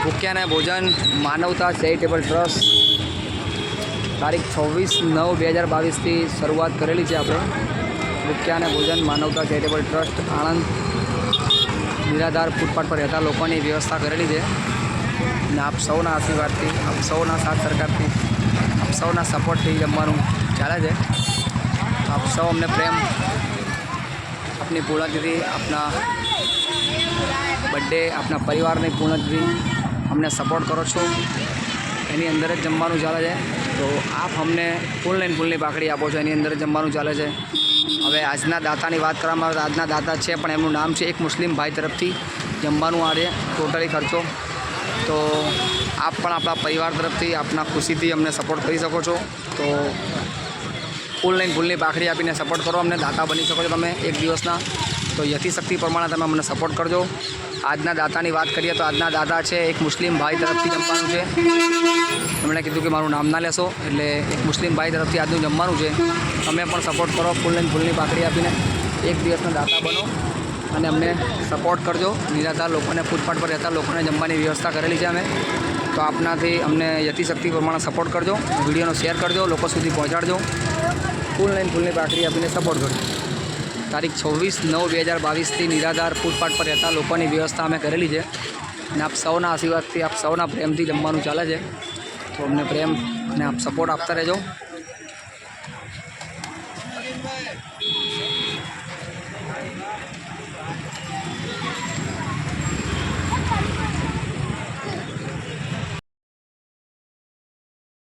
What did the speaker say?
ભૂખ્યા ને ભોજન માનવતા ચેરિટેબલ ટ્રસ્ટ તારીખ 26/9/2022 શરૂઆત કરેલી છે આપણે। ભૂખ્યા ને ભોજન માનવતા ચેરિટેબલ ટ્રસ્ટ આણંદ નિરાધાર ફૂટપાથ પર રહેતા લોકોની વ્યવસ્થા કરેલી છે અને આપ સૌના આશીર્વાદથી, આપ સૌના સાથ સરકારથી, આપ સૌના સપોર્ટથી જમવાનું ચાલે છે। આપ સૌ અમને પ્રેમ, આપની પૂર્ણતિથિ, આપના બર્થડે, આપના પરિવારની પૂર્ણતિથિ અમને સપોર્ટ કરો છો, એની અંદર જ જમવાનું ચાલે છે। તો આપ અમને ફૂલની પાકડી આપો છો, એની અંદર જ જમવાનું ચાલે છે। હવે આજના દાતાની વાત કરવામાં આવે તો આજના દાતા છે પણ એમનું નામ છે એક મુસ્લિમ ભાઈ તરફથી જમવાનું આ છે ટોટલી ખર્ચો। તો આપ પણ આપણા પરિવાર તરફથી આપના ખુશીથી અમને સપોર્ટ કરી શકો છો। તો ફૂલની પાકડી આપીને સપોર્ટ કરો, અમને દાતા બની શકો છો તમે એક દિવસના। તો યથાશક્તિ પ્રમાણે તમે અમને સપોર્ટ કરજો। આજના દાતાની વાત કરીએ તો આજના દાતા છે એક મુસ્લિમ ભાઈ તરફથી જમવાનું છે। એમણે કીધું કે મારું નામ ના લેશો, એટલે એક મુસ્લિમ ભાઈ તરફથી આજનું જમવાનું છે। તમે પણ સપોર્ટ કરો, ફૂલની પાકડી આપીને એક દિવસના દાતા બનો અને અમને સપોર્ટ કરજો। નિરાધાર લોકોને, ફૂટપાથ પર રહેતા લોકોને જમવાની વ્યવસ્થા કરેલી છે અમે। તો આપનાથી અમને યથાશક્તિ પ્રમાણે સપોર્ટ કરજો, વિડીયોનો શેર કરજો, લોકો સુધી પહોંચાડજો, ફૂલની પાકડી આપીને સપોર્ટ કરજો। તારીખ 26/9/2022 નિરાધાર ફૂટપાથ પર રહેતા લોકોની વ્યવસ્થા અમે કરેલી છે અને આપ સૌના આશીર્વાદથી, આપ સૌના પ્રેમથી જમવાનું ચાલે છે। તો અમને પ્રેમ અને આપ સપોર્ટ આપતા રહેજો।